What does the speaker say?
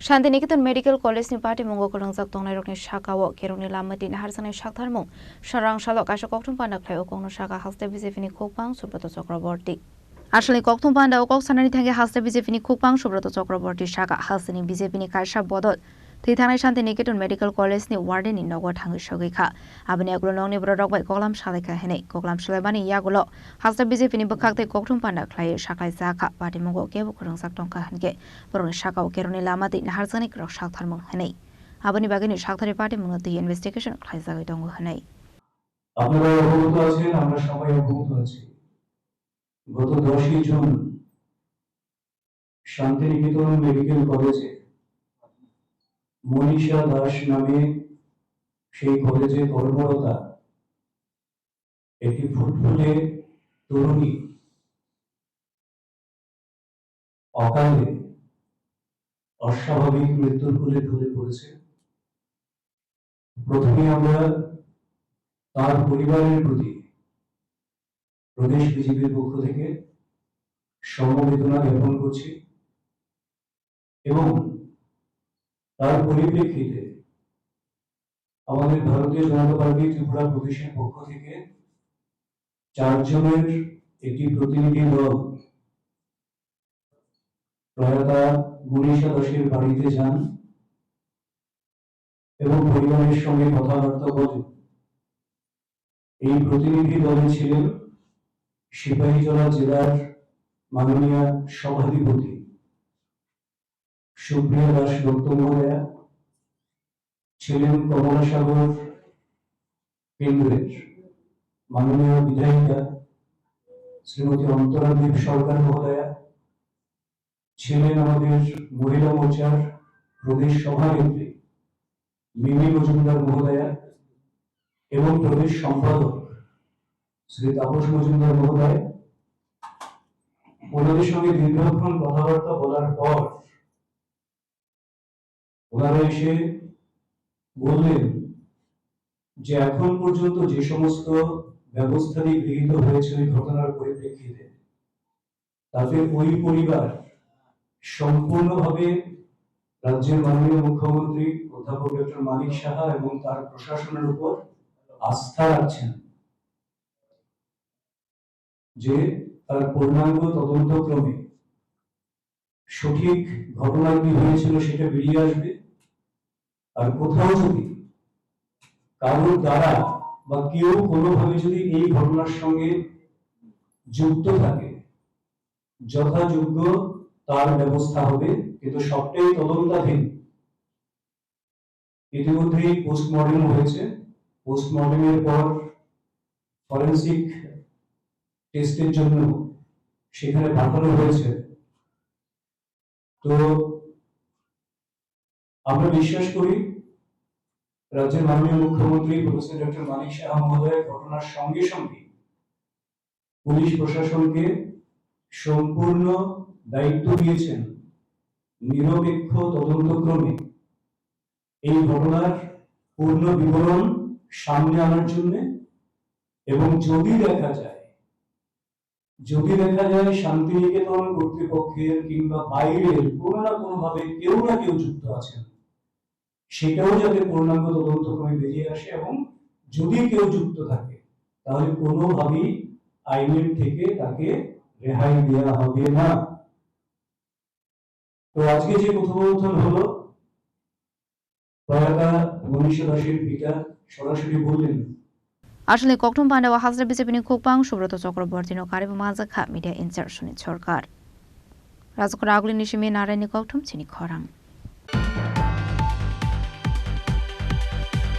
Shantiniketan medical कलेजनि party मंगो कोलंजाक तंनाय रकनि शाखाओ केरंनि लामति नाहारसानाय शाखथारमुं सारां सालक काशा कक्टुम पान्डा ख्लायो कौनो शाखा हास्ते बिजेपिनि खुकपां सुब्रत चक्रवर्ती आसलनि कक्टुम पान्डा कक सानानि थांगे हास्ते बिजेपिनि खुकपां सुब्रत चक्रवर्ती शाखा हास्तेनि बिजेपिनि काशा बदल थैथांनाय शान्तिनिकेतन मेडिकल कलेजनि वार्डेनि नगद थाङै सगैखा आबनि आगुलो नंनि ब्रदकबाय कगलाम सालायखा हेनै कगलाम सालायबानि यागुलो हास्ते बिजेपिनि बखाक्ते कक्टुम पान्डा ख्लायो शाखाय जाखा पार्टी मंगो केबो खरंसाक टंका हनगे बरनि शाखाव केरनि लामाति नाहारजानि क्रक शाखथारमुं हेनै आबनि बागैनि शाखथारि पार्टी मंगो दै इनभेस्टिगेशन ख्लायजागै दङ हेनै আপনারা অবগত আছেন আমরা সবাই অবগত আছি গত 10 জুন শান্তিনিকেতন মেডিকেল কলেজে মনীষা দাস নামে সেই কলেজে কর্মরতা একটি ফুটফুটে তরুণী অকালে অস্বাভাবিক মৃত্যুর কোলে ঢলে পড়েছে। প্রথমে আমরা তার পরিবারের প্রতি প্রদেশ বিজেপির পক্ষ থেকে সমবেদনা জ্ঞাপন করছি এবং তার পরিপ্রেক্ষিতে আমাদের ভারতীয় জনতা পার্টি ত্রিপুরা প্রদেশের পক্ষ থেকে 4 জনের একটি প্রতিনিধি দল প্রয়াতা মনীষা দাসের বাড়িতে যান এবং পরিবারের সঙ্গে কথাবার্তা বলেন। এই প্রতিনিধি দলে ছিলেন সিপাহীজলা জেলার মাননীয় সভাধিপতি সুপ্রিয়া দাস দত্ত মহোদয়া, ছিলেন কমলাসাগর কেন্দ্রের মাননীয় বিধায়িকা শ্রীমতী অন্তরাদীপ সরকার মহোদয়া, ছিলেন আমাদের মহিলা মোর্চার প্রদেশ সভানেত্রী মিমি মজুমদার মহোদয়া এবং প্রদেশ সম্পাদক শ্রী তাপস মজুমদার মহোদয়। ওনাদের সঙ্গে দীর্ঘক্ষণ কথাবার্তা বলার পর ওনারা এসে বললেন যে এখন পর্যন্ত যে সমস্ত ব্যবস্থাটি গৃহীত হয়েছে ওই ঘটনার পরিপ্রেক্ষিতে তাতে ওই পরিবার সম্পূর্ণভাবে রাজ্যের মাননীয় মুখ্যমন্ত্রী অধ্যাপক ডক্টর মানিক সাহা এবং তার প্রশাসনের উপর আস্থা রাখছেন যে তার পূর্ণাঙ্গ তদন্তক্রমে সঠিক ঘটনা কি হয়েছিল সেটা বেরিয়ে আসবে। আর কোথাও যদি কারোর দ্বারা বা কেউ কোনোভাবে যদি এই ঘটনার সঙ্গে যুক্ত থাকে যথাযোগ্য তার ব্যবস্থা হবে, কিন্তু সবটাই তদন্তাধীন। ইতিমধ্যেই পোস্টমর্টেম হয়েছে, পোস্টমর্টেমের পর ফরেন্সিক টেস্টের জন্য সেখানে পাঠানো হয়েছে। তো আমরা বিশ্বাস করি রাজ্যের মাননীয় মুখ্যমন্ত্রী প্রফেসর ডক্টর মানিক সাহা মহোদয় ঘটনার সঙ্গে সঙ্গে পুলিশ প্রশাসনকে সম্পূর্ণ দায়িত্ব দিয়েছেন নিরপেক্ষ তদন্তক্রমে এই ঘটনার পূর্ণ বিবরণ সামনে আনার জন্য। এবং যদি দেখা যায় শান্তিনিকেতন কর্তৃপক্ষের কিংবা বাইরের কোনো না কোনোভাবে কেউ না কেউ যুক্ত আছেন, সেটাও যাতে পূর্ণাঙ্গ তদন্তক্রমে বেরিয়ে আসে এবং যদি কেউ যুক্ত থাকে তাহলে কোনোভাবেই আইনের থেকে তাকে রেহাই দেওয়া হবে না। তো আজকে যে কথোপকথন হলো, প্রয়াতা মনীষা দাসের পিতা সরাসরি বললেন আসলে কক্টুম পান্ডা ও হাজরা বিজেপিनि खुकपां सुब्रत चक्रवर्ती नो कारेबो माजाखा मिडिया इन्चार्ज सुनित सरकार राजको रागुली निशिमे नारायणी कक्टुम चिनी खरां।